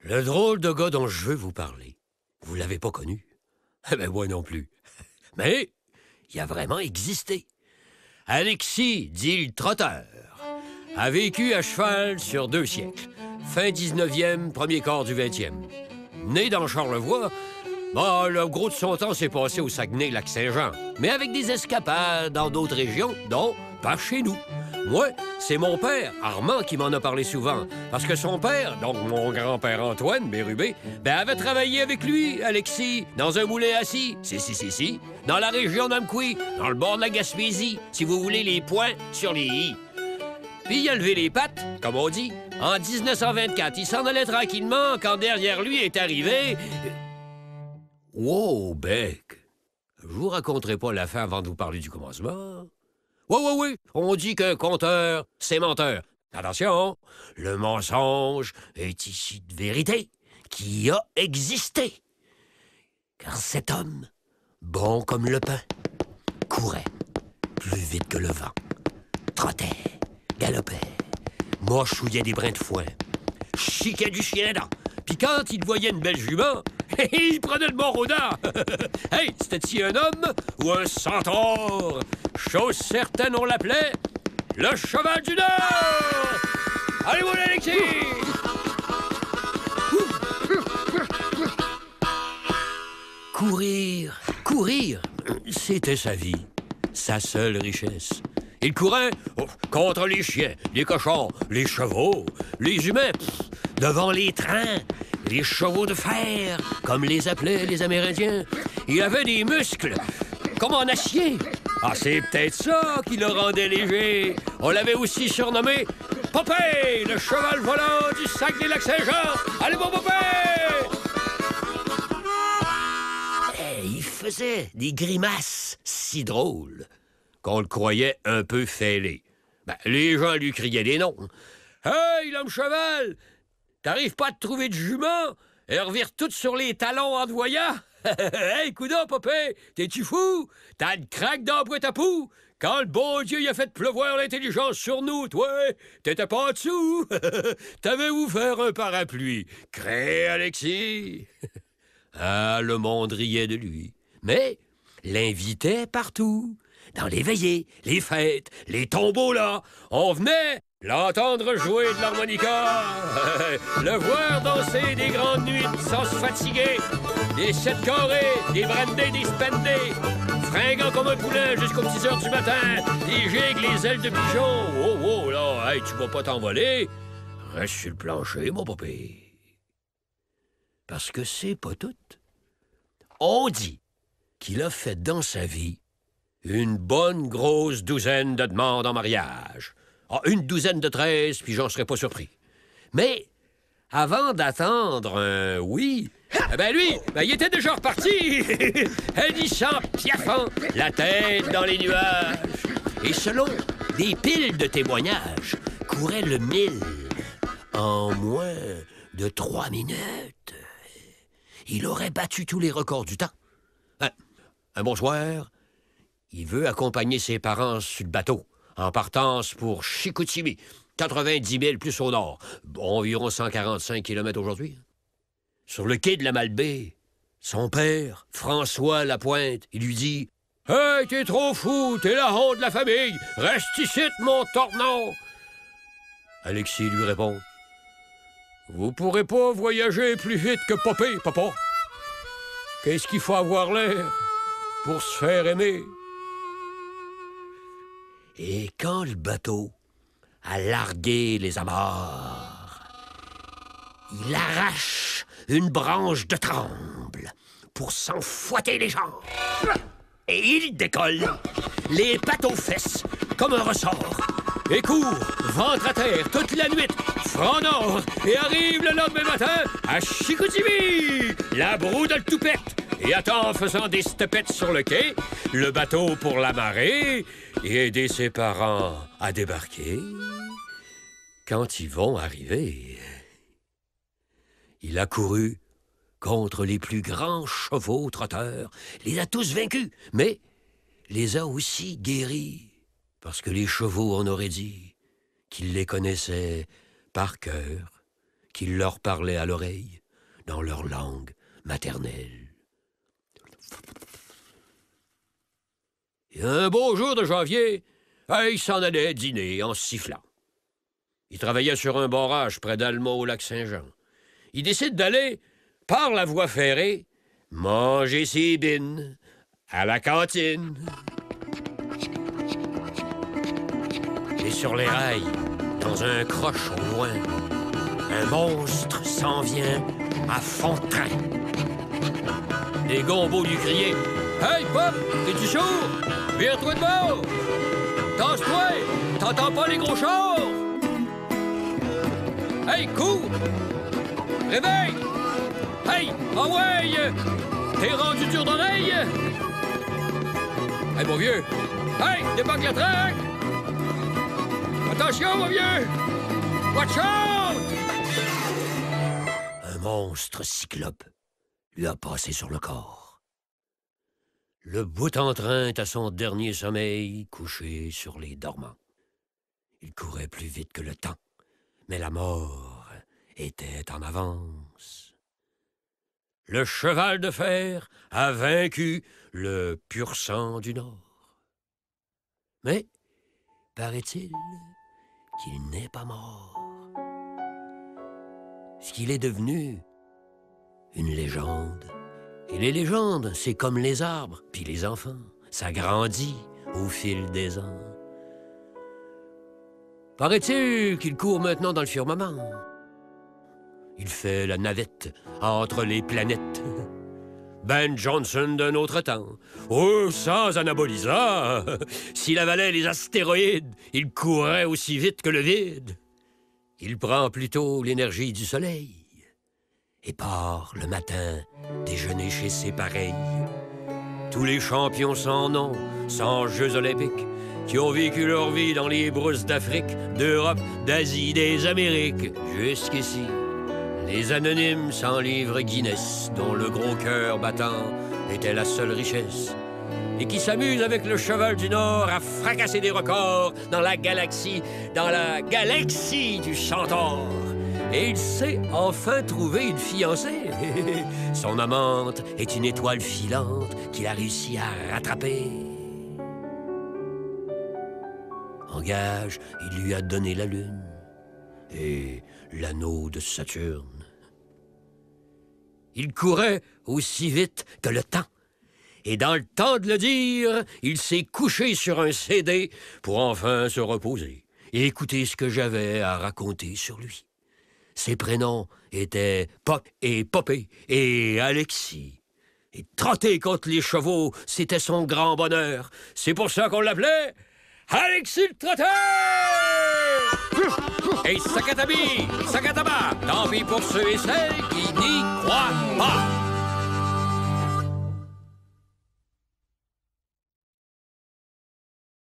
Le drôle de gars dont je veux vous parler, vous l'avez pas connu? Eh ben moi non plus. Mais il a vraiment existé. Alexis, dit le trotteur, a vécu à cheval sur 2 siècles. Fin 19e, premier quart du 20e. Né dans Charlevoix, le gros de son temps s'est passé au Saguenay-Lac-Saint-Jean, mais avec des escapades dans d'autres régions, dont pas chez nous. Moi, c'est mon père, Armand, qui m'en a parlé souvent. Parce que son père, donc mon grand-père Antoine Bérubé, avait travaillé avec lui, Alexis, dans un moulin assis, si, dans la région d'Amqui, dans le bord de la Gaspésie, si vous voulez les points sur les i. Puis il a levé les pattes, comme on dit. En 1924, il s'en allait tranquillement quand derrière lui est arrivé... Wow, Bec! Je vous raconterai pas la fin avant de vous parler du commencement. Oui, on dit qu'un conteur, c'est menteur. Attention, le mensonge est ici de vérité, qui a existé. Car cet homme, bon comme le pain, courait plus vite que le vent, trottait, galopait, mâchouillait des brins de foin, chiquait du chien dent. Puis quand il voyait une belle jument, il prenait le mort aux dents. Hey, c'était-il un homme ou un centaure? Chose certaine, on l'appelait le cheval du Nord! Allez, mon Alexis! Courir, c'était sa vie, sa seule richesse. Il courait contre les chiens, les cochons, les chevaux, les humains, devant les trains, les chevaux de fer, comme les appelaient les Amérindiens. Il avait des muscles, comme en acier. Ah, c'est peut-être ça qui le rendait léger. On l'avait aussi surnommé Popeye, le cheval volant du Saguenay-Lac-Saint-Jean. Allez, mon Popeye! Il faisait des grimaces si drôles qu'on le croyait un peu fêlé. Les gens lui criaient des noms. Hey, l'homme cheval! T'arrives pas à te trouver de jument? Elle revire toute sur les talons en te voyant? Hey, coudonc, Popeye! T'es-tu fou? T'as une craque dans la boîte à poux? Quand le bon Dieu y a fait pleuvoir l'intelligence sur nous, toi, t'étais pas en dessous? T'avais où faire un parapluie? Crée, Alexis! Ah, le monde riait de lui. Mais l'invitait partout. Dans les veillées, les fêtes, les tombeaux là, on venait l'entendre jouer de l'harmonica, le voir danser des grandes nuits sans se fatiguer, des 7 carrés, des brandés, des spendés, fringant comme un poulet jusqu'aux petites heures du matin, des gigues, les ailes de pigeon. Oh, là, hey, tu vas pas t'envoler. Reste sur le plancher, mon papé. Parce que c'est pas tout. On dit qu'il a fait dans sa vie une bonne grosse douzaine de demandes en mariage. Une douzaine de 13, puis j'en serais pas surpris. Mais avant d'attendre un oui, lui, il était déjà reparti, hennissant, piaffant, la tête dans les nuages. Et selon des piles de témoignages, courait le 1000 en moins de 3 minutes. Il aurait battu tous les records du temps. Un bonsoir, il veut accompagner ses parents sur le bateau, en partance pour Chicoutimi, 90 000 plus au nord, environ 145 km aujourd'hui. Sur le quai de la Malbaie, son père, François Lapointe, il lui dit « Hey, t'es trop fou, t'es la honte de la famille, reste ici, mon tornon! » Alexis lui répond « Vous pourrez pas voyager plus vite que Popeye, papa. Qu'est-ce qu'il faut avoir l'air pour se faire aimer? » Et quand le bateau a largué les amarres, il arrache une branche de tremble pour s'enfouetter les jambes. Et il décolle, les pattes aux fesses, comme un ressort, et court, ventre à terre, toute la nuit, franc nord, et arrive le lendemain matin à Chicoutimi, la broue de le toupette, et attend en faisant des stepettes sur le quai, le bateau pour l'amarrer, et aider ses parents à débarquer. Quand ils vont arriver, il a couru contre les plus grands chevaux trotteurs, les a tous vaincus, mais les a aussi guéris, parce que les chevaux en auraient dit qu'ils les connaissaient par cœur, qu'il leur parlait à l'oreille, dans leur langue maternelle. Et un beau jour de janvier, il s'en allait dîner en sifflant. Il travaillait sur un barrage près d'Alma au lac Saint-Jean. Il décide d'aller, par la voie ferrée, manger ses bines à la cantine. Et sur les rails, dans un croche au loin, un monstre s'en vient à fond de train. Les gombos lui criaient « Hey, Pop, t'es-tu chaud? Vire-toi de bord! Tasse-toi! T'entends pas les gros chars? Hey, cours! Réveille! Hey, ah ouais! T'es rendu dur d'oreille? Hey, mon vieux! Hey, débarque la traque! Attention, mon vieux! Watch out! Un monstre cyclope lui a passé sur le corps. Le bout en train à son dernier sommeil, couché sur les dormants. Il courait plus vite que le temps, mais la mort était en avance. Le cheval de fer a vaincu le pur sang du Nord. Mais, paraît-il qu'il n'est pas mort. Ce qu'il est devenu, une légende. Et les légendes, c'est comme les arbres, puis les enfants. Ça grandit au fil des ans. Paraît-il qu'il court maintenant dans le firmament. Il fait la navette entre les planètes. Ben Johnson d'un autre temps. Oh, sans anabolisant. S'il avalait les astéroïdes, il courait aussi vite que le vide. Il prend plutôt l'énergie du soleil et part le matin déjeuner chez ses pareils. Tous les champions sans nom, sans Jeux olympiques, qui ont vécu leur vie dans les brousses d'Afrique, d'Europe, d'Asie, des Amériques, jusqu'ici. Les anonymes sans livre Guinness, dont le gros cœur battant était la seule richesse, et qui s'amusent avec le cheval du Nord à fracasser des records dans la galaxie du Centaure. Et il sait enfin trouver une fiancée. Son amante est une étoile filante qu'il a réussi à rattraper. En gage, il lui a donné la lune et l'anneau de Saturne. Il courait aussi vite que le temps. Et dans le temps de le dire, il s'est couché sur un CD pour enfin se reposer et écouter ce que j'avais à raconter sur lui. Ses prénoms étaient Pop et Popé et Alexis. Et trotter contre les chevaux, c'était son grand bonheur. C'est pour ça qu'on l'appelait Alexis le Trotteur! Et Sakatabi, Sakataba, tant pis pour ceux et celles qui n'y croient pas.